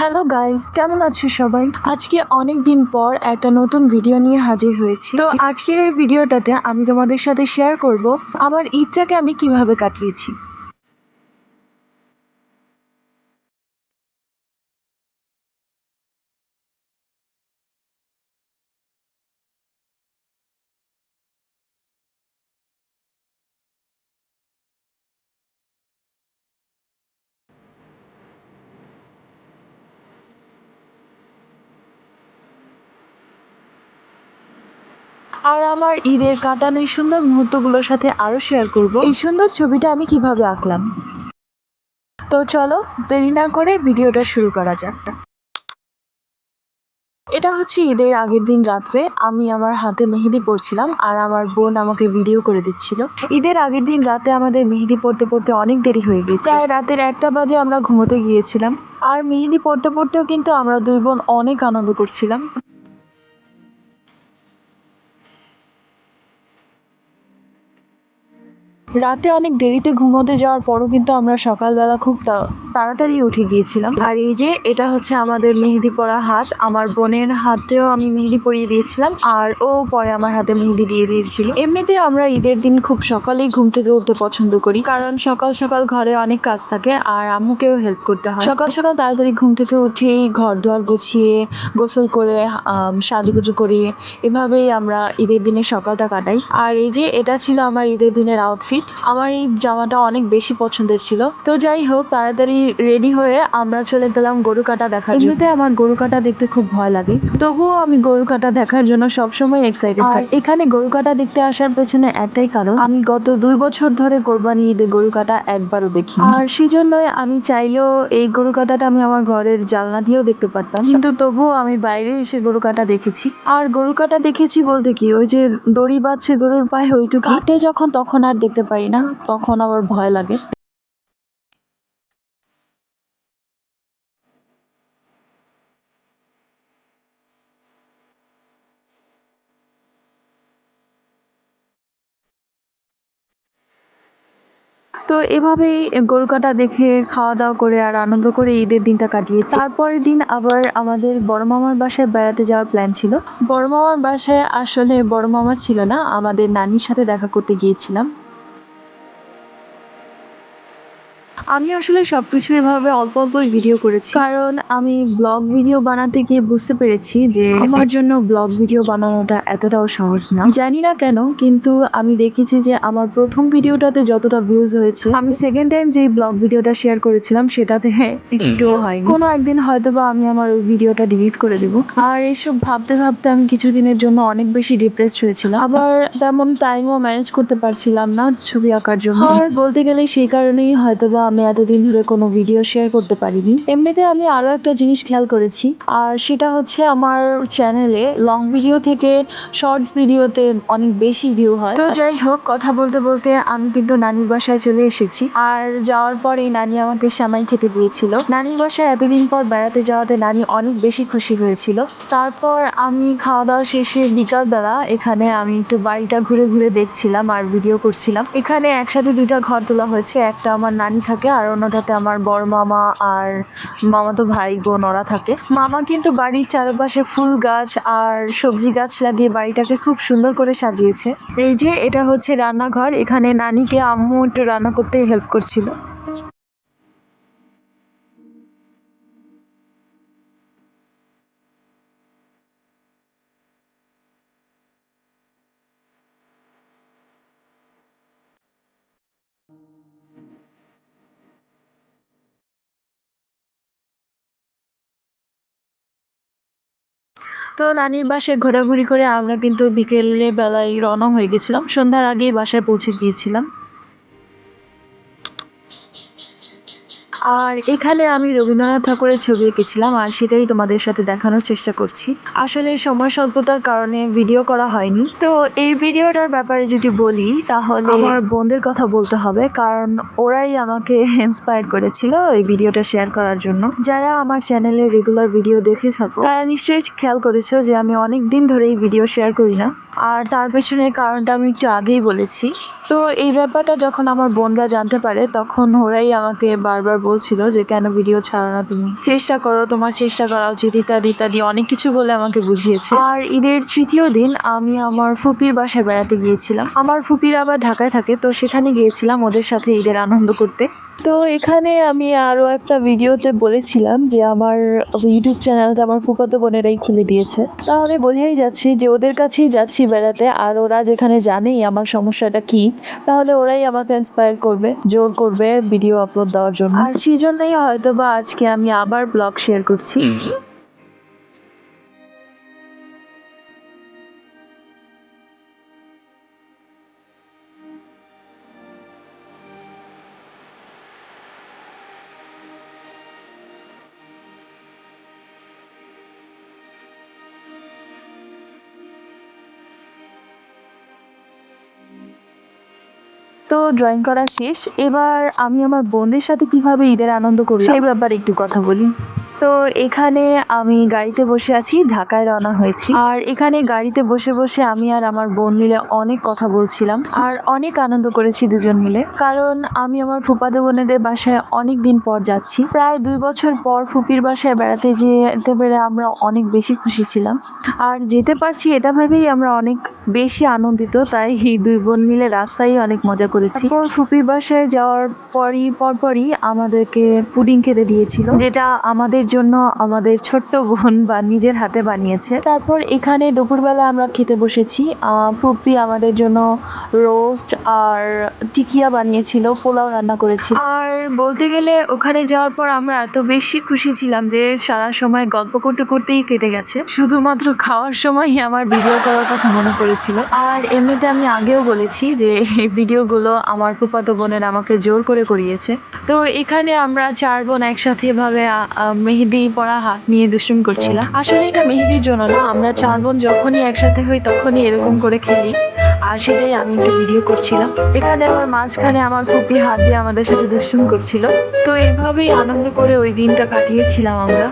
Hello guys, কেমন আছো সবাই? আজকে অনেক দিন পর একটা নতুন ভিডিও নিয়ে হাজির হয়েছি। তো আজকের এই ভিডিওটাতে আমি তোমাদের সাথে শেয়ার করব আমার ঈদটাকে আমি কিভাবে কাটিয়েছি। আর আমার ঈদের কাটানো এই সুন্দর মুহূর্তগুলোর সাথে আরো শেয়ার করব এই সুন্দর ছবিটা আমি কিভাবে আঁকলাম। তো চলো দেরি না করে ভিডিওটা শুরু করা যাক। এটা হচ্ছে ঈদের আগের দিন রাত্রে আমি আমার হাতে মেহেদি পরছিলাম আর আমার বোন আমাকে ভিডিও করে দিচ্ছিল। ঈদের আগের দিন রাতে আমাদের মেহেদি পড়তে পড়তে অনেক দেরি হয়ে গেছে, প্রায় রাতের 1টা বাজে আমরা ঘুমোতে গিয়েছিলাম। আর মেহেদি পড়তে পড়তেও কিন্তু আমরা দুই বোন অনেক আনন্দ করছিলাম। রাতে অনেক দেরিতে ঘুমোতে যাওয়ার পরও কিন্তু আমরা সকালবেলা খুব তাড়াতাড়ি উঠে গিয়েছিলাম। আর এই যে এটা হচ্ছে আমাদের মেহেদি পরা হাত, আমার বোনের হাতেও আমি মেহেদি পরিয়ে দিয়েছিলাম আর ও পরে আমার হাতে মেহেদি দিয়ে দিয়েছিল। এমনিতে আমরা ঈদের দিন খুব সকালেই ঘুম থেকে উঠতে পছন্দ করি, কারণ সকাল সকাল ঘরে অনেক কাজ থাকে আর আম্মুকেও হেল্প করতে হয়। সকাল সকাল তাড়াতাড়ি ঘুম থেকে উঠেই ঘর দুয়ার গুছিয়ে গোসল করে সাজুগুজু করি, এভাবেই আমরা ঈদের দিনের সকালটা কাটাই। আর এই যে এটা ছিল আমার ঈদের দিনের আউটফিট। আমার এই জামাটা অনেক বেশি পছন্দের ছিল। তো যাই হোক, তাড়াতাড়ি রেডি হয়ে আমরা চলে গেলাম গরু কাটা দেখার জন্য। এমনিতে আমার গরু কাটা দেখতে খুব ভয় লাগে, তবুও আমি গরু কাটা দেখার জন্য সবসময় এক্সাইটেড থাকি। এখানে গরু কাটা দেখতে আসার পেছনে একটাই কারণ, আমি গত 2 বছর ধরে কোরবানি ঈদে গরু কাটা একবারও দেখি, আর সেজন্যই আমি চাইলেও এই গরু কাটাটা আমি আমার ঘরের জানলা দিয়েও দেখতে পারতাম, কিন্তু তবুও আমি বাইরে এসে গরু কাটা দেখেছি। আর গরু কাটা দেখেছি বলতে কি, ওই যে দড়ি বাঁধছে গরুর পায়ে ওইটুকু কাটে যখন, তখন আর দেখতে পারি না, তখন আবার ভয় লাগে। তো এভাবেই গরু কাটা দেখে খাওয়া দাওয়া করে আর আনন্দ করে ঈদের দিনটা কাটিয়েছি। তারপরের দিন আবার আমাদের বড় মামার বাসায় বেড়াতে যাওয়ার প্ল্যান ছিল। বড় মামার বাসায় আসলে বড় মামা ছিল না, আমাদের নানির সাথে দেখা করতে গিয়েছিলাম। আমি আসলে সবকিছু এভাবে অল্প অল্পই ভিডিও করেছি, কারণ আমি ব্লগ ভিডিও বানাতে গিয়ে বুঝতে পেরেছি যে আমার জন্য ব্লগ ভিডিও বানানোটা এতটাও সহজ না। জানি না কেন, কিন্তু আমি দেখেছি যে আমার প্রথম ভিডিওটাতে যতটা ভিউজ হয়েছে, আমি সেকেন্ড টাইম যেই ব্লগ ভিডিওটা শেয়ার করেছিলাম সেটাতে একটুও হয়নি। কোনো একদিন হয়তো বা আমি আমার ওই ভিডিওটা ডিলিট করে দেবো। আর এইসব ভাবতে ভাবতে আমি কিছুদিনের জন্য অনেক বেশি ডিপ্রেসড হয়েছিলাম, আবার তেমন টাইমও ম্যানেজ করতে পারছিলাম না ছবি আঁকার জন্য। আর বলতে গেলে সেই কারণেই হয়তো বা আমি এতদিন ধরে কোনো ভিডিও শেয়ার করতে পারিনি। এমনিতে আমি আরো একটা জিনিস খেয়াল করেছি, আর সেটা হচ্ছে আমার চ্যানেলে লং ভিডিও থেকে শর্টস ভিডিওতে অনেক বেশি ভিউ হয়। তো যাই হোক, কথা বলতে বলতে আমি কিন্তু নানির বাসায় চলে এসেছি। আর যাওয়ার পরেই নানি আমাকে সেমাই খেতে দিয়েছিল। নানির বাসায় এতদিন পর বেড়াতে যাওয়াতে নানি অনেক বেশি খুশি হয়েছিল। তারপর আমি খাওয়া দাওয়া শেষে বিকালবেলা এখানে আমি একটু বাড়িটা ঘুরে ঘুরে দেখছিলাম আর ভিডিও করছিলাম। এখানে একসাথে 2টা ঘর তোলা হয়েছে, একটা আমার নানি থাকে আর অন্যটাতে আমার বড় মামা আর মামাতো ভাই বোন ওরা থাকে। মামা কিন্তু বাড়ির চারপাশে ফুল গাছ আর সবজি গাছ লাগিয়ে বাড়িটাকে খুব সুন্দর করে সাজিয়েছে। এই যে এটা হচ্ছে রান্নাঘর, এখানে নানিকে আম্মু একটু রান্না করতে হেল্প করছিল। তো নানির বাসায় ঘোরাঘুরি করে আমরা কিন্তু বিকেলে বেলায় রওনা হয়ে গেছিলাম, সন্ধ্যার আগেই বাসায় পৌঁছে গিয়েছিলাম। আর এখানে আমি রবীন্দ্রনাথ ঠাকুরের ছবি এঁকেছিলাম আর সেটাই তোমাদের সাথে দেখানোর চেষ্টা করছি। আসলে সময় স্বল্পতার কারণে ভিডিও করা হয়নি। তো এই ভিডিওটার ব্যাপারে যদি বলি, তাহলে আমার বোনদের কথা বলতে হবে, কারণ ওরাই আমাকে ইন্সপায়ার করেছিল এই ভিডিওটা শেয়ার করার জন্য। যারা আমার চ্যানেলে রেগুলার ভিডিও দেখে থাকো তারা নিশ্চয়ই খেয়াল করেছো যে আমি অনেক দিন ধরে এই ভিডিও শেয়ার করি না। আর তার পেছনের কারণটা আমি একটু আগেই বলেছি। তো এই ব্যাপারটা যখন আমার বোনরা জানতে পারে তখন ওরাই আমাকে বারবার বলছিল যে কেন ভিডিও ছাড়ো না, তুমি চেষ্টা করো, তোমার চেষ্টা করা উচিত, ইত্যাদি ইত্যাদি অনেক কিছু বলে আমাকে বুঝিয়েছে। আর ঈদের তৃতীয় দিন আমি আমার ফুপির বাসায় বেড়াতে গিয়েছিলাম। আমার ফুপির আবার ঢাকায় থাকে, তো সেখানে গিয়েছিলাম ওদের সাথে ঈদের আনন্দ করতে। তো এখানে আমি আরো একটা ভিডিওতে বলেছিলাম যে আমার ইউটিউব চ্যানেলটা আমার ফুফাতো বোনেরাই খুলে দিয়েছে। তাহলে বোঝাই যাচ্ছে যে ওদের কাছেই যাচ্ছি বেড়াতে, আর ওরা যেখানে জানেই আমার সমস্যাটা কি, তাহলে ওরাই আমাকে ইন্সপায়ার করবে, জোর করবে ভিডিও আপলোড দেওয়ার জন্য। আর সেই জন্যই হয়তো বা আজকে আমি আবার ব্লগ শেয়ার করছি। তো ড্রয়িং করা শেষ, এবার আমি আমার বোনদের সাথে কিভাবে ঈদের আনন্দ করি সেই ব্যাপারে একটু কথা বলি। তো এখানে আমি গাড়িতে বসে আছি, ঢাকায় রওনা হয়েছি। আর এখানে গাড়িতে বসে বসে আমি আর আমার বোন মিলে অনেক কথা বলছিলাম আর অনেক আনন্দ করেছি দুজন মিলে। কারণ আমি আমার ফুফাতো বোনেদের বাসায় অনেক দিন পর যাচ্ছি, প্রায় 2 বছর পর ফুপির বাসায় বেড়াতে যেতে পেরে আমরা অনেক বেশি খুশি ছিলাম। আর যেতে পারছি এটা ভেবেই আমরা অনেক বেশি আনন্দিত, তাই এই দুই বোন মিলে রাস্তায় অনেক মজা করেছি। তারপর ফুপির বাসায় যাওয়ার পরপরই আমাদেরকে পুডিং খেতে দিয়েছিল, যেটা আমাদের জন্য আমাদের ছোট্ট বোন বা নিজের হাতে বানিয়েছে। তারপর এখানে দুপুরবেলা আমরা খেতে বসেছি। ফুপি আমাদের জন্য রোস্ট আর টিকিয়া বানিয়েছিল, পোলাও রান্না করেছিল। আর বলতে গেলে ওখানে যাওয়ার পর আমরা এত বেশি খুশি ছিলাম যে সারা সময় গল্প করতে করতেই কেটে গেছে। শুধুমাত্র খাওয়ার সময়ই আমার ভিডিও করার কথা মনে পড়েছিল। আর এমনিতে আমি আগেও বলেছি যে এই ভিডিওগুলো আমার ফুফাতো বোনের আমাকে জোর করে করিয়েছে। তো এখানে আমরা 4 বোন একসাথে এভাবে মেহেদি পরা হাত নিয়ে দুষ্টুম করছিলাম। আসলে এটা মেহেদির জন্য না, আমরা 4 বোন যখনই একসাথে হই তখনই এরকম করে খেলি, আর সেটাই আমি একটা ভিডিও করছিলাম। এখানে আমার মাঝখানে আমার ফুপি হাত দিয়ে আমাদের সাথে দুষ্টুম করছিল। তো এইভাবেই আনন্দ করে ওই দিনটা কাটিয়েছিলাম আমরা।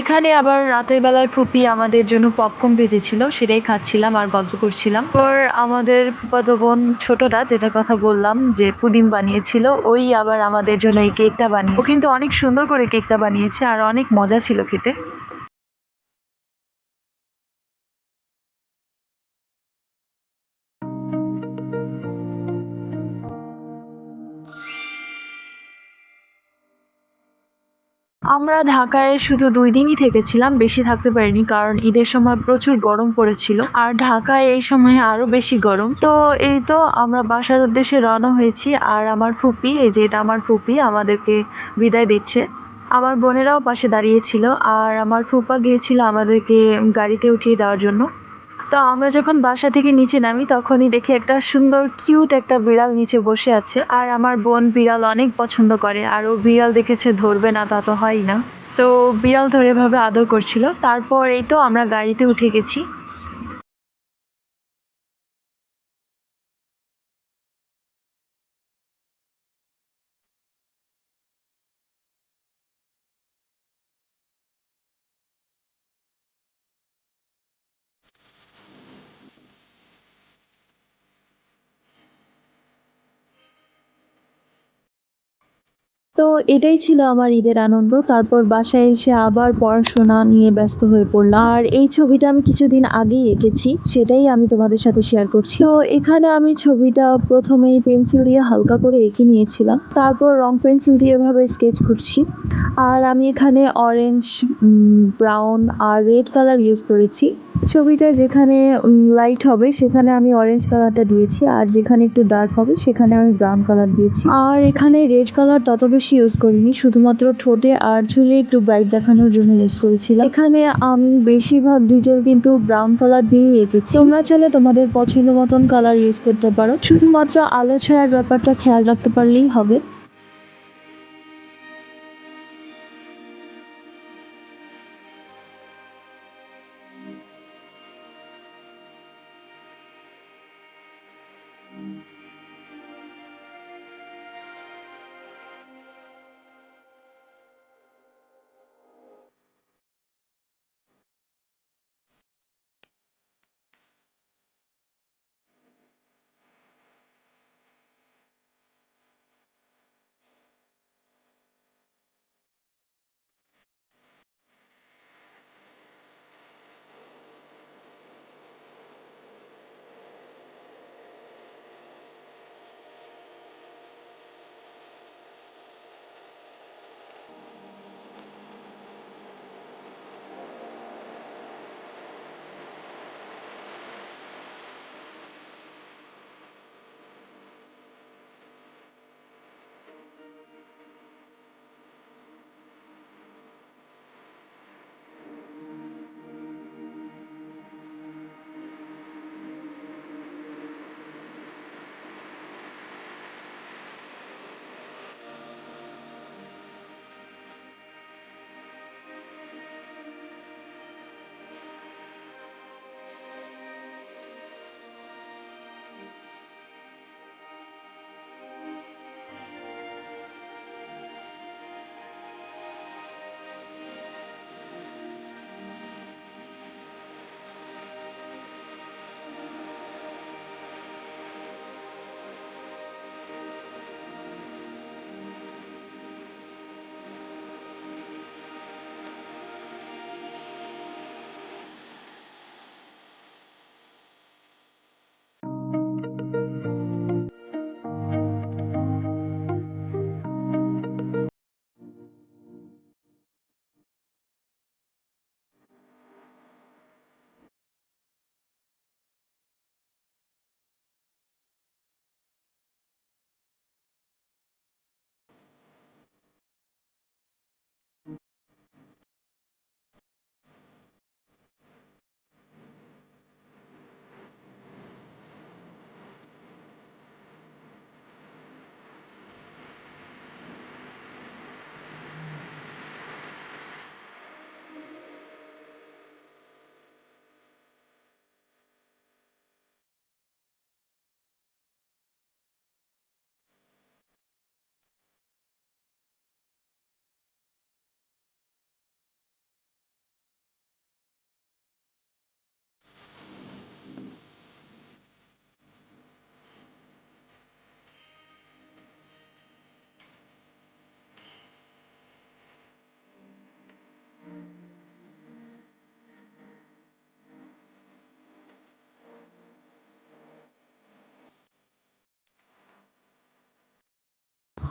এখানে আবার রাতের বেলায় ফুপি আমাদের জন্য পপকর্ন ভেজেছিল, সেটাই খাচ্ছিলাম আর গল্প করছিলাম। পর আমাদের ফুফাতো বোন ছোটটা, যেটার কথা বললাম যে পুডিং বানিয়েছিল, ওই আবার আমাদের জন্য এই কেকটা বানিয়ে, ও কিন্তু অনেক সুন্দর করে কেকটা বানিয়েছে আর অনেক মজা ছিল খেতে। আমরা ঢাকায় শুধু 2 দিনই থেকেছিলাম, বেশি থাকতে পারিনি কারণ ঈদের সময় প্রচুর গরম পড়েছিল, আর ঢাকায় এই সময় আরো বেশি গরম। তো এই তো আমরা বাসার উদ্দেশ্যে রওনা হয়েছি, আর আমার ফুপি, এই যে এটা আমার ফুপি, আমাদেরকে বিদায় দিচ্ছে। আমার বোনেরাও পাশে দাঁড়িয়েছিল, আর আমার ফুপা গিয়েছিল আমাদেরকে গাড়িতে উঠিয়ে দেওয়ার জন্য। তো আমরা যখন বাসা থেকে নিচে নামি তখনই দেখি একটা সুন্দর কিউট একটা বিড়াল নিচে বসে আছে। আর আমার বোন বিড়াল অনেক পছন্দ করে, আর ও বিড়াল দেখেছে ধরবে না তা তো হয় না। তো বিড়াল ধরে ভাবে আদর করছিল। তারপর এই তো আমরা গাড়িতে উঠে গেছি। তো এটাই ছিল আমার ঈদের আনন্দ। তারপর বাসায় এসে আবার পড়াশোনা নিয়ে ব্যস্ত হয়ে পড়লাম। আর এই ছবিটা আমি কিছুদিন আগেই এঁকেছি, সেটাই আমি তোমাদের সাথে শেয়ার করছি। তো এখানে আমি ছবিটা প্রথমেই পেন্সিল দিয়ে হালকা করে এঁকে নিয়েছিলাম, তারপর রং পেন্সিল দিয়ে এভাবে স্কেচ করছি। আর আমি এখানে অরেঞ্জ, ব্রাউন আর রেড কালার ইউজ করেছি। ছবিটা যেখানে লাইট হবে সেখানে আমি অরেঞ্জ কালারটা দিয়েছি, আর যেখানে একটু ডার্ক হবে সেখানে আমি ব্রাউন কালার দিয়েছি। আর এখানে রেড কালার তত বেশি ইউজ করিনি, শুধুমাত্র ঠোঁটে আর চুলে একটু ব্রাইট দেখানোর জন্য ইউজ করেছিলাম। এখানে আমি বেশিরভাগ ডিটেল কিন্তু ব্রাউন কালার দিয়েই এঁকেছি। তোমরা চাইলে তোমাদের পছন্দ মতন কালার ইউজ করতে পারো, শুধুমাত্র আলো ছায়ার ব্যাপারটা খেয়াল রাখতে পারলেই হবে।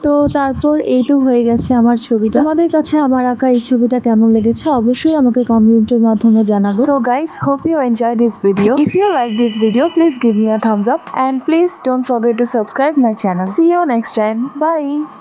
তো তারপর এই তো হয়ে গেছে আমার ছবিটা। তোমাদের কাছে আমার আঁকা এই ছবিটা কেমন লেগেছে অবশ্যই আমাকে কমেন্টের মাধ্যমে জানাবো। So guys, hope you enjoy this video. If you like this video, please give me a thumbs up and please don't forget to subscribe my channel. See you next time. Bye.